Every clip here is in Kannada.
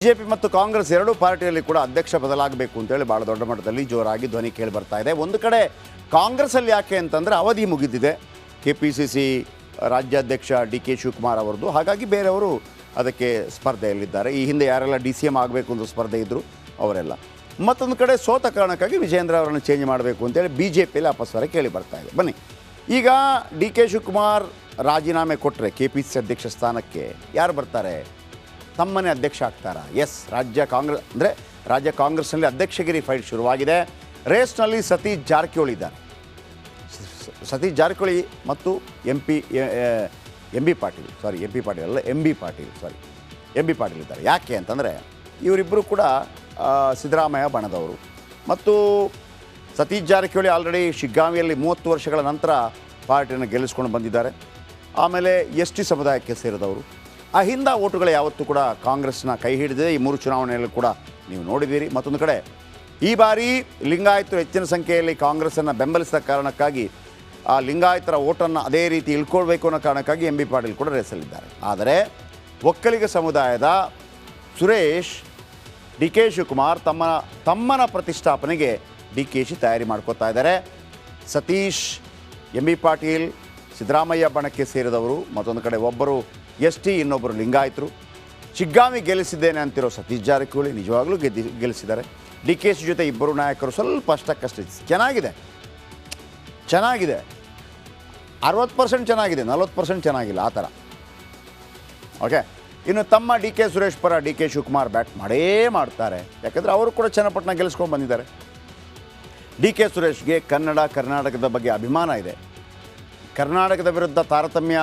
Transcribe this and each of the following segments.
ಬಿಜೆಪಿ ಮತ್ತು ಕಾಂಗ್ರೆಸ್ ಎರಡೂ ಪಾರ್ಟಿಯಲ್ಲಿ ಕೂಡ ಅಧ್ಯಕ್ಷ ಬದಲಾಗಬೇಕು ಅಂತೇಳಿ ಭಾಳ ದೊಡ್ಡ ಮಟ್ಟದಲ್ಲಿ ಜೋರಾಗಿ ಧ್ವನಿ ಕೇಳಿ ಬರ್ತಾ ಇದೆ. ಒಂದು ಕಡೆ ಕಾಂಗ್ರೆಸ್ಸಲ್ಲಿ ಯಾಕೆ ಅಂತಂದರೆ ಅವಧಿ ಮುಗಿದಿದೆ KPCC ರಾಜ್ಯಾಧ್ಯಕ್ಷ DK ಶಿವಕುಮಾರ್ ಅವರದು. ಹಾಗಾಗಿ ಬೇರೆಯವರು ಅದಕ್ಕೆ ಸ್ಪರ್ಧೆಯಲ್ಲಿದ್ದಾರೆ. ಈ ಹಿಂದೆ ಯಾರೆಲ್ಲ DCM ಆಗಬೇಕು ಅಂತ ಸ್ಪರ್ಧೆ ಇದ್ದರು ಅವರೆಲ್ಲ. ಮತ್ತೊಂದು ಕಡೆ ಸೋತ ಕಾರಣಕ್ಕಾಗಿ ವಿಜೇಂದ್ರ ಅವರನ್ನು ಚೇಂಜ್ ಮಾಡಬೇಕು ಅಂತೇಳಿ BJPಯಲ್ಲಿ ಅಪಸ್ವರ ಕೇಳಿ ಬರ್ತಾ ಇದೆ. ಬನ್ನಿ, ಈಗ DK ಶಿವಕುಮಾರ್ ರಾಜೀನಾಮೆ ಕೊಟ್ಟರೆ KPCC ಅಧ್ಯಕ್ಷ ಸ್ಥಾನಕ್ಕೆ ಯಾರು ಬರ್ತಾರೆ? ತಮ್ಮನೇ ಅಧ್ಯಕ್ಷ ಆಗ್ತಾರಾ? ಎಸ್, ರಾಜ್ಯ ಕಾಂಗ್ರೆಸ್ನಲ್ಲಿ ಅಧ್ಯಕ್ಷಗಿರಿ ಫೈಟ್ ಶುರುವಾಗಿದೆ. ರೇಸ್ನಲ್ಲಿ ಸತೀಶ್ ಜಾರಕಿಹೊಳಿ ಇದ್ದಾರೆ. ಸತೀಶ್ ಜಾರಕಿಹೊಳಿ ಮತ್ತು ಎಂ ಬಿ ಪಾಟೀಲ್ ಇದ್ದಾರೆ. ಯಾಕೆ ಅಂತಂದರೆ ಇವರಿಬ್ಬರು ಕೂಡ ಸಿದ್ದರಾಮಯ್ಯ ಬಣದವರು. ಮತ್ತು ಸತೀಶ್ ಜಾರಕಿಹೊಳಿ ಆಲ್ರೆಡಿ ಶಿಗ್ಗಾಂವಿಯಲ್ಲಿ 30 ವರ್ಷಗಳ ನಂತರ ಪಾರ್ಟಿಯನ್ನು ಗೆಲ್ಲಿಸ್ಕೊಂಡು ಬಂದಿದ್ದಾರೆ. ಆಮೇಲೆ ST ಸಮುದಾಯಕ್ಕೆ ಸೇರಿದವರು. ಅಹಿಂದ ಓಟುಗಳು ಯಾವತ್ತೂ ಕೂಡ ಕಾಂಗ್ರೆಸ್ನ ಕೈ ಹಿಡಿದಿದೆ. ಈ 3 ಚುನಾವಣೆಯಲ್ಲೂ ಕೂಡ ನೀವು ನೋಡಿದ್ದೀರಿ. ಮತ್ತೊಂದು ಕಡೆ ಈ ಬಾರಿ ಲಿಂಗಾಯತರು ಹೆಚ್ಚಿನ ಸಂಖ್ಯೆಯಲ್ಲಿ ಕಾಂಗ್ರೆಸ್ಸನ್ನು ಬೆಂಬಲಿಸಿದ ಕಾರಣಕ್ಕಾಗಿ ಆ ಲಿಂಗಾಯತರ ಓಟನ್ನು ಅದೇ ರೀತಿ ಇಳ್ಕೊಳ್ಬೇಕು ಅನ್ನೋ ಕಾರಣಕ್ಕಾಗಿ MB ಪಾಟೀಲ್ ಕೂಡ ರೇಸಲ್ಲಿದ್ದಾರೆ. ಆದರೆ ಒಕ್ಕಲಿಗ ಸಮುದಾಯದ ಸುರೇಶ್ DK ಶಿವಕುಮಾರ್ ತಮ್ಮನ ಪ್ರತಿಷ್ಠಾಪನೆಗೆ DKಶಿ ತಯಾರಿ ಮಾಡ್ಕೋತಾ ಇದ್ದಾರೆ. ಸತೀಶ್ MB ಪಾಟೀಲ್ ಸಿದ್ದರಾಮಯ್ಯ ಬಣಕ್ಕೆ ಸೇರಿದವರು. ಮತ್ತೊಂದು ಕಡೆ ಒಬ್ಬರು ST, ಇನ್ನೊಬ್ಬರು ಲಿಂಗಾಯತರು. ಶಿಗ್ಗಾಂವಿ ಗೆಲ್ಲಿಸಿದ್ದೇನೆ ಅಂತಿರೋ ಸತೀಶ್ ಜಾರಕಿಹೊಳಿ ನಿಜವಾಗ್ಲೂ ಗೆಲ್ಲಿಸಿದ್ದಾರೆ. DKಶಿ ಜೊತೆ ಇಬ್ಬರು ನಾಯಕರು ಸ್ವಲ್ಪ ಅಷ್ಟಕ್ಕಷ್ಟೇ ಚೆನ್ನಾಗಿದೆ. 60% ಚೆನ್ನಾಗಿದೆ, 40% ಚೆನ್ನಾಗಿಲ್ಲ, ಆ ಥರ. ಓಕೆ, ಇನ್ನು ತಮ್ಮ DK ಸುರೇಶ್ ಪರ DK ಶಿವಕುಮಾರ್ ಬ್ಯಾಟ್ ಮಾಡೇ ಮಾಡ್ತಾರೆ. ಯಾಕಂದರೆ ಅವರು ಕೂಡ ಚನ್ನಪಟ್ಟಣ ಗೆಲ್ಲಿಸ್ಕೊಂಡು ಬಂದಿದ್ದಾರೆ. DK ಸುರೇಶ್ಗೆ ಕರ್ನಾಟಕದ ಬಗ್ಗೆ ಅಭಿಮಾನ ಇದೆ. ಕರ್ನಾಟಕದ ವಿರುದ್ಧ ತಾರತಮ್ಯ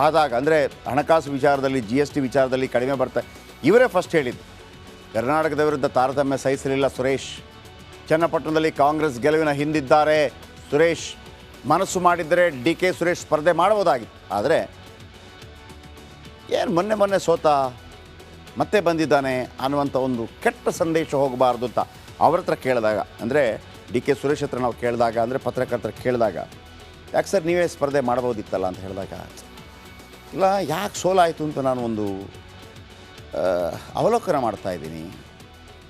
ಆದಾಗ, ಅಂದರೆ ಹಣಕಾಸು ವಿಚಾರದಲ್ಲಿ, GST ವಿಚಾರದಲ್ಲಿ ಕಡಿಮೆ ಬರ್ತಾರೆ. ಇವರೇ ಫಸ್ಟ್ ಹೇಳಿದ್ದು ಕರ್ನಾಟಕದ ವಿರುದ್ಧ ತಾರತಮ್ಯ ಸಹಿಸಲಿಲ್ಲ ಸುರೇಶ್. ಚನ್ನಪಟ್ಟಣದಲ್ಲಿ ಕಾಂಗ್ರೆಸ್ ಗೆಲುವಿನ ಹಿಂದಿದ್ದಾರೆ ಸುರೇಶ್. ಮನಸ್ಸು ಮಾಡಿದ್ದರೆ DK ಸುರೇಶ್ ಸ್ಪರ್ಧೆ ಮಾಡ್ಬೋದಾಗಿತ್ತು. ಆದರೆ ಏನು ಮೊನ್ನೆ ಸೋತ ಮತ್ತೆ ಬಂದಿದ್ದಾನೆ ಅನ್ನುವಂಥ ಒಂದು ಕೆಟ್ಟ ಸಂದೇಶ ಹೋಗಬಾರ್ದು ಅಂತ ಅವ್ರ ಹತ್ರ ಕೇಳಿದಾಗ, ಅಂದರೆ DK ಸುರೇಶ್ ಹತ್ರ ನಾವು ಕೇಳಿದಾಗ, ಅಂದರೆ ಪತ್ರಕರ್ತರ ಕೇಳಿದಾಗ, ಯಾಕೆ ಸರ್ ನೀವೇ ಸ್ಪರ್ಧೆ ಮಾಡ್ಬೋದಿತ್ತಲ್ಲ ಅಂತ ಹೇಳಿದಾಗ, ಇಲ್ಲ ಯಾಕೆ ಸೋಲಾಯಿತು ಅಂತ ನಾನು ಒಂದು ಅವಲೋಕನ ಮಾಡ್ತಾಯಿದ್ದೀನಿ.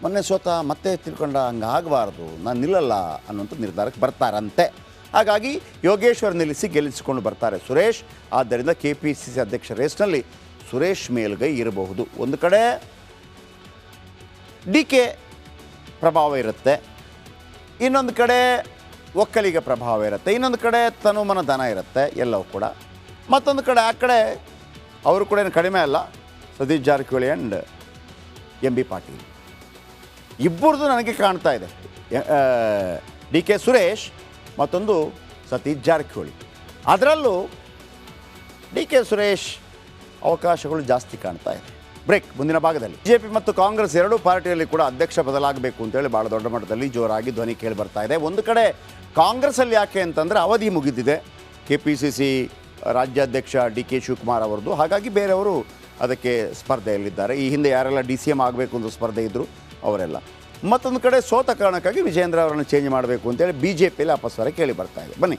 ಮೊನ್ನೆ ಸೋತ ಮತ್ತೆ ತಿಳ್ಕೊಂಡ, ಹಂಗೆ ಆಗಬಾರ್ದು, ನಾನು ನಿಲ್ಲಲ್ಲ ಅನ್ನೋಂಥ ನಿರ್ಧಾರಕ್ಕೆ ಬರ್ತಾರಂತೆ. ಹಾಗಾಗಿ ಯೋಗೇಶ್ವರ್ ನಿಲ್ಲಿಸಿ ಗೆಲ್ಲಿಸಿಕೊಂಡು ಬರ್ತಾರೆ ಸುರೇಶ್. ಆದ್ದರಿಂದ KPCC ಅಧ್ಯಕ್ಷ ರೇಸ್ನಲ್ಲಿ ಸುರೇಶ್ ಮೇಲುಗೈ ಇರಬಹುದು. ಒಂದು ಕಡೆ DK ಪ್ರಭಾವ ಇರುತ್ತೆ, ಇನ್ನೊಂದು ಕಡೆ ಒಕ್ಕಲಿಗ ಪ್ರಭಾವ ಇರುತ್ತೆ, ಇನ್ನೊಂದು ಕಡೆ ತನುಮನ ದನ ಇರುತ್ತೆ, ಎಲ್ಲವೂ ಕೂಡ. ಮತ್ತೊಂದು ಕಡೆ ಆ ಕಡೆ ಅವರು ಕೂಡ ಏನು ಕಡಿಮೆ ಅಲ್ಲ, ಸತೀಶ್ ಜಾರಕಿಹೊಳಿ ಆ್ಯಂಡ್ MB ಪಾಟೀಲ್ ಇಬ್ಬರದು ನನಗೆ ಕಾಣ್ತಾ ಇದೆ. DK ಸುರೇಶ್ ಮತ್ತೊಂದು ಸತೀಶ್ ಜಾರಕಿಹೊಳಿ. ಅದರಲ್ಲೂ DK ಸುರೇಶ್ ಅವಕಾಶಗಳು ಜಾಸ್ತಿ ಕಾಣ್ತಾ ಇದೆ. ಬ್ರೇಕ್, ಮುಂದಿನ ಭಾಗದಲ್ಲಿ BJP ಮತ್ತು ಕಾಂಗ್ರೆಸ್ ಎರಡೂ ಪಾರ್ಟಿಯಲ್ಲಿ ಕೂಡ ಅಧ್ಯಕ್ಷ ಬದಲಾಗಬೇಕು ಅಂತೇಳಿ ಭಾಳ ದೊಡ್ಡ ಮಟ್ಟದಲ್ಲಿ ಜೋರಾಗಿ ಧ್ವನಿ ಕೇಳಿ ಬರ್ತಾ ಇದೆ. ಒಂದು ಕಡೆ ಕಾಂಗ್ರೆಸ್ಸಲ್ಲಿ ಯಾಕೆ ಅಂತಂದರೆ ಅವಧಿ ಮುಗಿದಿದೆ KPCC ರಾಜ್ಯಾಧ್ಯಕ್ಷ DK ಶಿವಕುಮಾರ್ ಅವರದು. ಹಾಗಾಗಿ ಬೇರೆಯವರು ಅದಕ್ಕೆ ಸ್ಪರ್ಧೆಯಲ್ಲಿದ್ದಾರೆ. ಈ ಹಿಂದೆ ಯಾರೆಲ್ಲ DCM ಆಗಬೇಕು ಅಂತ ಸ್ಪರ್ಧೆ ಇದ್ದರು ಅವರೆಲ್ಲ. ಮತ್ತೊಂದು ಕಡೆ ಸೋತ ಕಾರಣಕ್ಕಾಗಿ ವಿಜೇಂದ್ರ ಅವರನ್ನು ಚೇಂಜ್ ಮಾಡಬೇಕು ಅಂತೇಳಿ BJPಯಲ್ಲಿ ಅಪಸ್ವರ ಕೇಳಿ ಬರ್ತಾ ಇದೆ. ಬನ್ನಿ,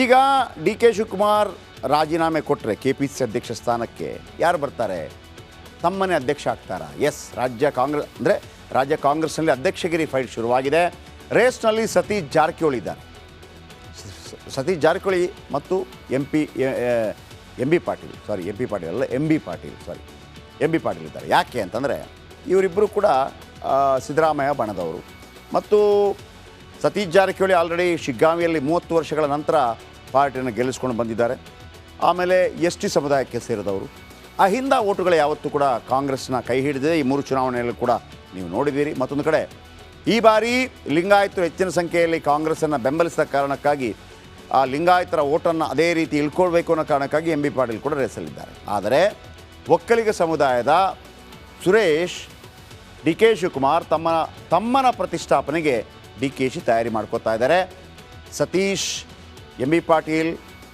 ಈಗ DK ಶಿವಕುಮಾರ್ ರಾಜೀನಾಮೆ ಕೊಟ್ಟರೆ KPCC ಅಧ್ಯಕ್ಷ ಸ್ಥಾನಕ್ಕೆ ಯಾರು ಬರ್ತಾರೆ? ತಮ್ಮನೇ ಅಧ್ಯಕ್ಷ ಆಗ್ತಾರಾ? ಎಸ್, ರಾಜ್ಯ ಕಾಂಗ್ರೆಸ್ನಲ್ಲಿ ಅಧ್ಯಕ್ಷಗಿರಿ ಫೈಟ್ ಶುರುವಾಗಿದೆ. ರೇಸ್ನಲ್ಲಿ ಸತೀಶ್ ಜಾರಕಿಹೊಳಿ ಇದ್ದಾರೆ. ಸತೀಶ್ ಜಾರಕಿಹೊಳಿ ಮತ್ತು MB ಪಾಟೀಲ್ ಇದ್ದಾರೆ. ಯಾಕೆ ಅಂತಂದರೆ ಇವರಿಬ್ಬರು ಕೂಡ ಸಿದ್ದರಾಮಯ್ಯ ಬಣದವರು. ಮತ್ತು ಸತೀಶ್ ಜಾರಕಿಹೊಳಿ ಆಲ್ರೆಡಿ ಶಿಗ್ಗಾಂವಿಯಲ್ಲಿ 30 ವರ್ಷಗಳ ನಂತರ ಪಾರ್ಟಿಯನ್ನು ಗೆಲ್ಲಿಸ್ಕೊಂಡು ಬಂದಿದ್ದಾರೆ. ಆಮೇಲೆ ST ಸಮುದಾಯಕ್ಕೆ ಸೇರಿದವರು. ಅಹಿಂದ ಓಟುಗಳು ಯಾವತ್ತೂ ಕೂಡ ಕಾಂಗ್ರೆಸ್ನ ಕೈ ಹಿಡಿದಿದೆ. ಈ 3 ಚುನಾವಣೆಯಲ್ಲೂ ಕೂಡ ನೀವು ನೋಡಿದ್ದೀರಿ. ಮತ್ತೊಂದು ಕಡೆ ಈ ಬಾರಿ ಲಿಂಗಾಯತರು ಹೆಚ್ಚಿನ ಸಂಖ್ಯೆಯಲ್ಲಿ ಕಾಂಗ್ರೆಸ್ಸನ್ನು ಬೆಂಬಲಿಸಿದ ಕಾರಣಕ್ಕಾಗಿ ಆ ಲಿಂಗಾಯತರ ಓಟನ್ನು ಅದೇ ರೀತಿ ಇಳ್ಕೊಳ್ಬೇಕು ಅನ್ನೋ ಕಾರಣಕ್ಕಾಗಿ MB ಪಾಟೀಲ್ ಕೂಡ ರೇಸಲ್ಲಿದ್ದಾರೆ. ಆದರೆ ಒಕ್ಕಲಿಗ ಸಮುದಾಯದ ಸುರೇಶ್ DK ಶಿವಕುಮಾರ್ ತಮ್ಮನ ಪ್ರತಿಷ್ಠಾಪನೆಗೆ DKಶಿ ತಯಾರಿ ಮಾಡ್ಕೋತಾ ಇದ್ದಾರೆ. ಸತೀಶ್ MB ಪಾಟೀಲ್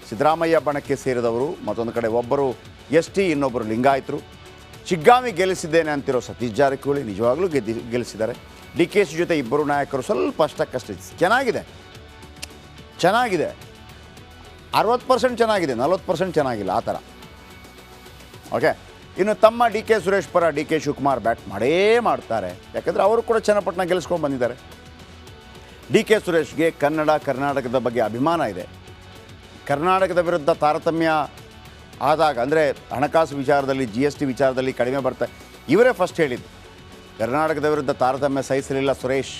ಸಿದ್ದರಾಮಯ್ಯ ಬಣಕ್ಕೆ ಸೇರಿದವರು. ಮತ್ತೊಂದು ಕಡೆ ಒಬ್ಬರು ST, ಇನ್ನೊಬ್ಬರು ಲಿಂಗಾಯತರು. ಶಿಗ್ಗಾಂವಿ ಗೆಲ್ಲಿಸಿದ್ದೇನೆ ಅಂತಿರೋ ಸತೀಶ್ ಜಾರಕಿಹೊಳಿ ನಿಜವಾಗ್ಲೂ ಗೆಲ್ಲಿಸಿದ್ದಾರೆ. DKಶಿ ಜೊತೆ ಇಬ್ಬರು ನಾಯಕರು ಸ್ವಲ್ಪ ಅಷ್ಟಕ್ಕಷ್ಟೇ ಚೆನ್ನಾಗಿದೆ. 60% ಚೆನ್ನಾಗಿದೆ, 40% ಚೆನ್ನಾಗಿಲ್ಲ, ಆ ಥರ. ಓಕೆ, ಇನ್ನು ತಮ್ಮ ಡಿ ಕೆ ಸುರೇಶ್ ಪರ ಡಿ ಕೆ ಶಿವಕುಮಾರ್ ಬ್ಯಾಟ್ ಮಾಡೇ ಮಾಡ್ತಾರೆ. ಯಾಕಂದರೆ ಅವರು ಕೂಡ ಚನ್ನಪಟ್ಟಣ ಗೆಲ್ಲಿಸ್ಕೊಂಡು ಬಂದಿದ್ದಾರೆ. ಡಿ ಕೆ ಸುರೇಶ್ಗೆ ಕರ್ನಾಟಕದ ಬಗ್ಗೆ ಅಭಿಮಾನ ಇದೆ. ಕರ್ನಾಟಕದ ವಿರುದ್ಧ ತಾರತಮ್ಯ ಆದಾಗ, ಅಂದರೆ ಹಣಕಾಸು ವಿಚಾರದಲ್ಲಿ, GST ವಿಚಾರದಲ್ಲಿ ಕಡಿಮೆ ಬರ್ತಾರೆ. ಇವರೇ ಫಸ್ಟ್ ಹೇಳಿದ್ದು, ಕರ್ನಾಟಕದ ವಿರುದ್ಧ ತಾರತಮ್ಯ ಸಹಿಸಲಿಲ್ಲ ಸುರೇಶ್.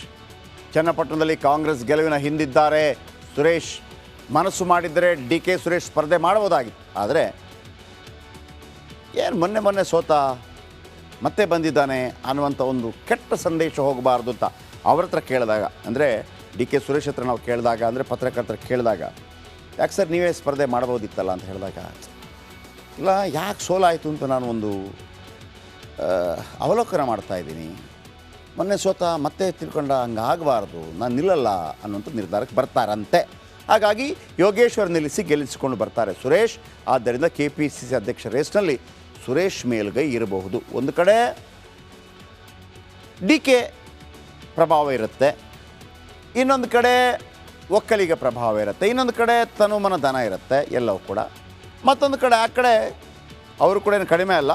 ಚನ್ನಪಟ್ಟಣದಲ್ಲಿ ಕಾಂಗ್ರೆಸ್ ಗೆಲುವಿನ ಹಿಂದಿದ್ದಾರೆ ಸುರೇಶ್. ಮನಸ್ಸು ಮಾಡಿದ್ದರೆ ಡಿ ಕೆ ಸುರೇಶ್ ಸ್ಪರ್ಧೆ ಮಾಡಬಹುದಾಗಿತ್ತು. ಆದರೆ ಏನು ಮೊನ್ನೆ ಸೋತ ಮತ್ತೆ ಬಂದಿದ್ದಾನೆ ಅನ್ನುವಂಥ ಒಂದು ಕೆಟ್ಟ ಸಂದೇಶ ಹೋಗಬಾರ್ದು ಅಂತ ಅವ್ರ ಹತ್ರ ಕೇಳಿದಾಗ, ಅಂದರೆ ಡಿ ಕೆ ಸುರೇಶ್ ಹತ್ರ ನಾವು ಕೇಳಿದಾಗ, ಅಂದರೆ ಪತ್ರಕರ್ತರ ಕೇಳಿದಾಗ, ಯಾಕೆ ಸರ್ ನೀವೇ ಸ್ಪರ್ಧೆ ಮಾಡ್ಬೋದಿತ್ತಲ್ಲ ಅಂತ ಹೇಳಿದಾಗ, ಇಲ್ಲ ಯಾಕೆ ಸೋಲಾಯಿತು ಅಂತ ನಾನು ಒಂದು ಅವಲೋಕನ ಮಾಡ್ತಾಯಿದ್ದೀನಿ. ಮೊನ್ನೆ ಸೋತ ಮತ್ತೆ ತಿಳ್ಕೊಂಡ, ಹಂಗಾಗಬಾರ್ದು, ನಾನು ನಿಲ್ಲಲ್ಲ ಅನ್ನುವಂಥ ನಿರ್ಧಾರಕ್ಕೆ ಬರ್ತಾರಂತೆ. ಹಾಗಾಗಿ ಯೋಗೇಶ್ವರ್ ನಿಲ್ಲಿಸಿ ಗೆಲ್ಲಿಸಿಕೊಂಡು ಬರ್ತಾರೆ ಸುರೇಶ್. ಆದ್ದರಿಂದ KPCC ಅಧ್ಯಕ್ಷ ರೇಸ್ನಲ್ಲಿ ಸುರೇಶ್ ಮೇಲುಗೈ ಇರಬಹುದು. ಒಂದು ಕಡೆ ಡಿ ಕೆ ಪ್ರಭಾವ ಇರುತ್ತೆ, ಇನ್ನೊಂದು ಕಡೆ ಒಕ್ಕಲಿಗ ಪ್ರಭಾವ ಇರುತ್ತೆ, ಇನ್ನೊಂದು ಕಡೆ ತನುಮನ ದನ ಇರುತ್ತೆ, ಎಲ್ಲವೂ ಕೂಡ. ಮತ್ತೊಂದು ಕಡೆ ಆ ಕಡೆ ಅವರು ಕೂಡ ಏನು ಕಡಿಮೆ ಅಲ್ಲ,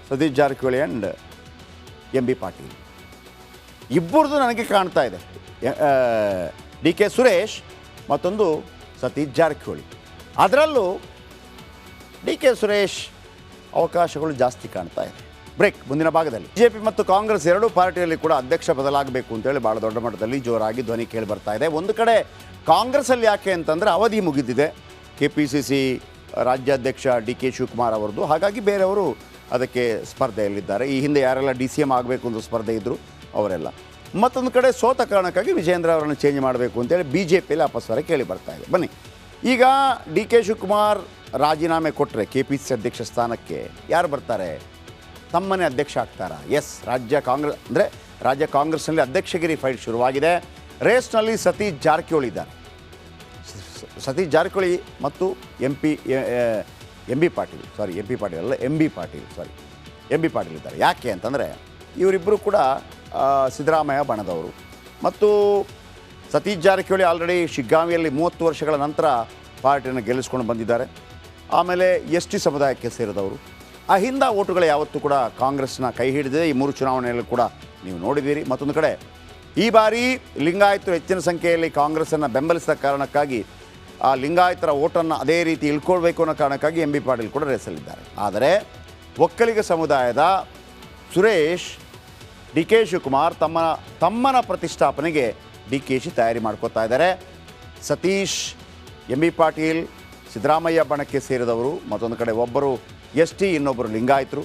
ಸತೀಶ್ ಜಾರಕಿಹೊಳಿ ಆ್ಯಂಡ್ MB ಪಾಟೀಲ್ ಇಬ್ಬರದು ನನಗೆ ಕಾಣ್ತಾ ಇದೆ. ಡಿ ಕೆ ಸುರೇಶ್ ಮತ್ತೊಂದು ಸತೀಶ್ ಜಾರಕಿಹೊಳಿ. ಅದರಲ್ಲೂ ಡಿ ಕೆ ಸುರೇಶ್ ಅವಕಾಶಗಳು ಜಾಸ್ತಿ ಕಾಣ್ತಾ ಇದೆ. ಬ್ರೇಕ್. ಮುಂದಿನ ಭಾಗದಲ್ಲಿ BJP ಮತ್ತು ಕಾಂಗ್ರೆಸ್ ಎರಡೂ ಪಾರ್ಟಿಯಲ್ಲಿ ಕೂಡ ಅಧ್ಯಕ್ಷ ಬದಲಾಗಬೇಕು ಅಂತೇಳಿ ಭಾಳ ದೊಡ್ಡ ಮಟ್ಟದಲ್ಲಿ ಜೋರಾಗಿ ಧ್ವನಿ ಕೇಳಿ ಬರ್ತಾ ಇದೆ. ಒಂದು ಕಡೆ ಕಾಂಗ್ರೆಸ್ಸಲ್ಲಿ ಯಾಕೆ ಅಂತಂದರೆ ಅವಧಿ ಮುಗಿದಿದೆ KPCC ರಾಜ್ಯಾಧ್ಯಕ್ಷ ಡಿ ಕೆ ಶಿವಕುಮಾರ್ ಅವರದ್ದು. ಹಾಗಾಗಿ ಬೇರೆಯವರು ಅದಕ್ಕೆ ಸ್ಪರ್ಧೆಯಲ್ಲಿದ್ದಾರೆ. ಈ ಹಿಂದೆ ಯಾರೆಲ್ಲ DCM ಆಗಬೇಕು ಅಂತ ಸ್ಪರ್ಧೆ ಇದ್ದರು ಅವರೆಲ್ಲ. ಮತ್ತೊಂದು ಕಡೆ ಸೋತ ಕಾರಣಕ್ಕಾಗಿ ವಿಜೇಂದ್ರ ಅವರನ್ನು ಚೇಂಜ್ ಮಾಡಬೇಕು ಅಂತೇಳಿ BJPಯಲ್ಲಿ ಅಪಸ್ವರ ಕೇಳಿ ಬರ್ತಾ ಇದೆ. ಬನ್ನಿ, ಈಗ ಡಿ ಕೆ ಶಿವಕುಮಾರ್ ರಾಜೀನಾಮೆ ಕೊಟ್ಟರೆ KPCC ಅಧ್ಯಕ್ಷ ಸ್ಥಾನಕ್ಕೆ ಯಾರು ಬರ್ತಾರೆ? ತಮ್ಮನೇ ಅಧ್ಯಕ್ಷ ಆಗ್ತಾರಾ? ಎಸ್, ರಾಜ್ಯ ಕಾಂಗ್ರೆಸ್ನಲ್ಲಿ ಅಧ್ಯಕ್ಷಗಿರಿ ಫೈಟ್ ಶುರುವಾಗಿದೆ. ರೇಸ್ನಲ್ಲಿ ಸತೀಶ್ ಜಾರಕಿಹೊಳಿ ಇದ್ದಾರೆ. ಸತೀಶ್ ಜಾರಕಿಹೊಳಿ ಮತ್ತು MB ಪಾಟೀಲ್ ಇದ್ದಾರೆ. ಯಾಕೆ ಅಂತಂದರೆ ಇವರಿಬ್ಬರು ಕೂಡ ಸಿದ್ದರಾಮಯ್ಯ ಬಣದವರು. ಮತ್ತು ಸತೀಶ್ ಜಾರಕಿಹೊಳಿ ಆಲ್ರೆಡಿ ಶಿಗ್ಗಾಂವಿಯಲ್ಲಿ 30 ವರ್ಷಗಳ ನಂತರ ಪಾರ್ಟಿಯನ್ನು ಗೆಲ್ಲಿಸ್ಕೊಂಡು ಬಂದಿದ್ದಾರೆ. ಆಮೇಲೆ ST ಸಮುದಾಯಕ್ಕೆ ಸೇರಿದವರು. ಅಹಿಂದ ಓಟುಗಳು ಯಾವತ್ತೂ ಕೂಡ ಕಾಂಗ್ರೆಸ್ನ ಕೈ ಹಿಡಿದಿದೆ. ಈ 3 ಚುನಾವಣೆಯಲ್ಲಿ ಕೂಡ ನೀವು ನೋಡಿದ್ದೀರಿ. ಮತ್ತೊಂದು ಕಡೆ ಈ ಬಾರಿ ಲಿಂಗಾಯತರು ಹೆಚ್ಚಿನ ಸಂಖ್ಯೆಯಲ್ಲಿ ಕಾಂಗ್ರೆಸ್ಸನ್ನು ಬೆಂಬಲಿಸಿದ ಕಾರಣಕ್ಕಾಗಿ ಆ ಲಿಂಗಾಯತರ ಓಟನ್ನು ಅದೇ ರೀತಿ ಇಳ್ಕೊಳ್ಬೇಕು ಅನ್ನೋ ಕಾರಣಕ್ಕಾಗಿ MB ಪಾಟೀಲ್ ಕೂಡ ರೇಸಲ್ಲಿದ್ದಾರೆ. ಆದರೆ ಒಕ್ಕಲಿಗ ಸಮುದಾಯದ ಸುರೇಶ್, ಡಿ ಕೆ ಶಿವಕುಮಾರ್ ತಮ್ಮನ ಪ್ರತಿಷ್ಠಾಪನೆಗೆ DKC ತಯಾರಿ ಮಾಡ್ಕೋತಾ ಇದ್ದಾರೆ. ಸತೀಶ್, MB ಪಾಟೀಲ್ ಸಿದ್ದರಾಮಯ್ಯ ಬಣಕ್ಕೆ ಸೇರಿದವರು. ಮತ್ತೊಂದು ಕಡೆ ಒಬ್ಬರು ST, ಇನ್ನೊಬ್ಬರು ಲಿಂಗಾಯತರು.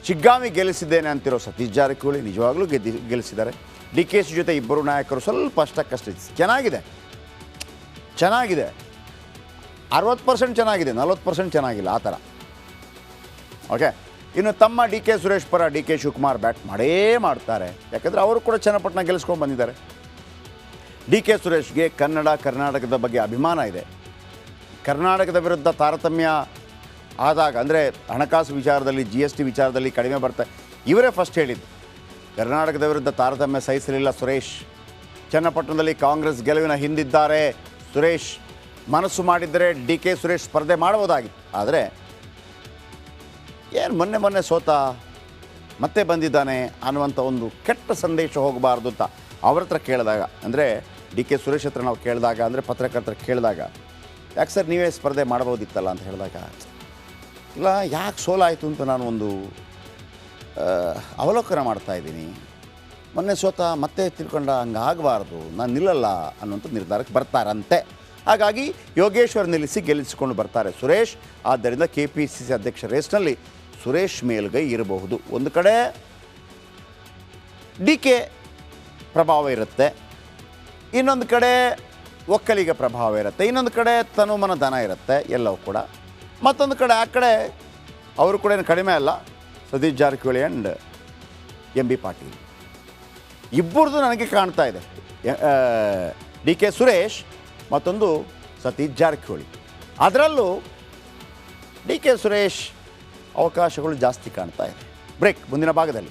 ಶಿಗ್ಗಾಂವಿ ಗೆಲ್ಲಿಸಿದ್ದೇನೆ ಅಂತಿರೋ ಸತೀಶ್ ಜಾರಕಿಹೊಳಿ ನಿಜವಾಗ್ಲೂ ಗೆಲ್ಲಿಸಿದ್ದಾರೆ. DKC ಜೊತೆ ಇಬ್ಬರು ನಾಯಕರು ಸ್ವಲ್ಪ ಅಷ್ಟಕ್ಕಷ್ಟೇ ಚೆನ್ನಾಗಿದೆ. 60% ಚೆನ್ನಾಗಿದೆ, 40% ಚೆನ್ನಾಗಿಲ್ಲ, ಆ ಥರ. ಓಕೆ. ಇನ್ನು ತಮ್ಮ ಡಿ ಕೆ ಸುರೇಶ್ ಪರ ಡಿ ಕೆ ಶಿವಕುಮಾರ್ ಬ್ಯಾಟ್ ಮಾಡೇ ಮಾಡ್ತಾರೆ. ಯಾಕಂದರೆ ಅವರು ಕೂಡ ಚನ್ನಪಟ್ಟಣ ಗೆಲ್ಲಿಸ್ಕೊಂಡು ಬಂದಿದ್ದಾರೆ. ಡಿ ಕೆ ಸುರೇಶ್ಗೆ ಕರ್ನಾಟಕದ ಬಗ್ಗೆ ಅಭಿಮಾನ ಇದೆ. ಕರ್ನಾಟಕದ ವಿರುದ್ಧ ತಾರತಮ್ಯ ಆದಾಗ, ಅಂದರೆ ಹಣಕಾಸು ವಿಚಾರದಲ್ಲಿ, GST ವಿಚಾರದಲ್ಲಿ ಕಡಿಮೆ ಬರ್ತಾರೆ. ಇವರೇ ಫಸ್ಟ್ ಹೇಳಿದ್ದು, ಕರ್ನಾಟಕದ ವಿರುದ್ಧ ತಾರತಮ್ಯ ಸಹಿಸಲಿಲ್ಲ ಸುರೇಶ್. ಚನ್ನಪಟ್ಟಣದಲ್ಲಿ ಕಾಂಗ್ರೆಸ್ ಗೆಲುವಿನ ಹಿಂದಿದ್ದಾರೆ ಸುರೇಶ್. ಮನಸ್ಸು ಮಾಡಿದ್ದರೆ ಡಿ ಕೆ ಸುರೇಶ್ ಸ್ಪರ್ಧೆ ಮಾಡಬಹುದಾಗಿತ್ತು. ಆದರೆ ಏನು ಮೊನ್ನೆ ಸೋತ ಮತ್ತೆ ಬಂದಿದ್ದಾನೆ ಅನ್ನುವಂಥ ಒಂದು ಕೆಟ್ಟ ಸಂದೇಶ ಹೋಗಬಾರ್ದು ಅಂತ ಅವ್ರ ಹತ್ರ ಕೇಳಿದಾಗ, ಅಂದರೆ ಡಿ ಕೆ ಸುರೇಶ್ ಹತ್ರ ನಾವು ಕೇಳಿದಾಗ, ಅಂದರೆ ಪತ್ರಕರ್ತರ ಕೇಳಿದಾಗ, ಯಾಕೆ ಸರ್ ನೀವೇ ಸ್ಪರ್ಧೆ ಮಾಡ್ಬೋದಿತ್ತಲ್ಲ ಅಂತ ಹೇಳಿದಾಗ, ಇಲ್ಲ ಯಾಕೆ ಸೋಲಾಯಿತು ಅಂತ ನಾನು ಒಂದು ಅವಲೋಕನ ಮಾಡ್ತಾಯಿದ್ದೀನಿ. ಮೊನ್ನೆ ಸೋತ ಮತ್ತೆ ತಿಳ್ಕೊಂಡ, ಹಂಗಾಗಬಾರ್ದು, ನಾನು ನಿಲ್ಲಲ್ಲ ಅನ್ನುವಂಥ ನಿರ್ಧಾರಕ್ಕೆ ಬರ್ತಾರಂತೆ. ಹಾಗಾಗಿ ಯೋಗೇಶ್ವರ್ ನಿಲ್ಲಿಸಿ ಗೆಲ್ಲಿಸಿಕೊಂಡು ಬರ್ತಾರೆ ಸುರೇಶ್. ಆದ್ದರಿಂದ KPCC ಅಧ್ಯಕ್ಷ ರೇಸ್ನಲ್ಲಿ ಸುರೇಶ್ ಮೇಲುಗೈ ಇರಬಹುದು. ಒಂದು ಕಡೆ ಡಿ ಕೆ ಪ್ರಭಾವ ಇರುತ್ತೆ, ಇನ್ನೊಂದು ಕಡೆ ಒಕ್ಕಲಿಗ ಪ್ರಭಾವ ಇರುತ್ತೆ, ಇನ್ನೊಂದು ಕಡೆ ತನುಮನ ದನ ಇರುತ್ತೆ, ಎಲ್ಲವೂ ಕೂಡ. ಮತ್ತೊಂದು ಕಡೆ ಆ ಕಡೆ ಅವರು ಕೂಡ ಏನು ಕಡಿಮೆ ಅಲ್ಲ, ಸತೀಶ್ ಜಾರಕಿಹೊಳಿ ಆ್ಯಂಡ್ MB ಪಾಟೀಲ್ ಇಬ್ಬರದು ನನಗೆ ಕಾಣ್ತಾ ಇದೆ. ಡಿ ಕೆ ಸುರೇಶ್ ಮತ್ತೊಂದು ಸತೀಶ್ ಜಾರಕಿಹೊಳಿ. ಅದರಲ್ಲೂ ಡಿ ಕೆ ಸುರೇಶ್ ಅವಕಾಶಗಳು ಜಾಸ್ತಿ ಕಾಣ್ತಾ ಇದೆ. ಬ್ರೇಕ್. ಮುಂದಿನ ಭಾಗದಲ್ಲಿ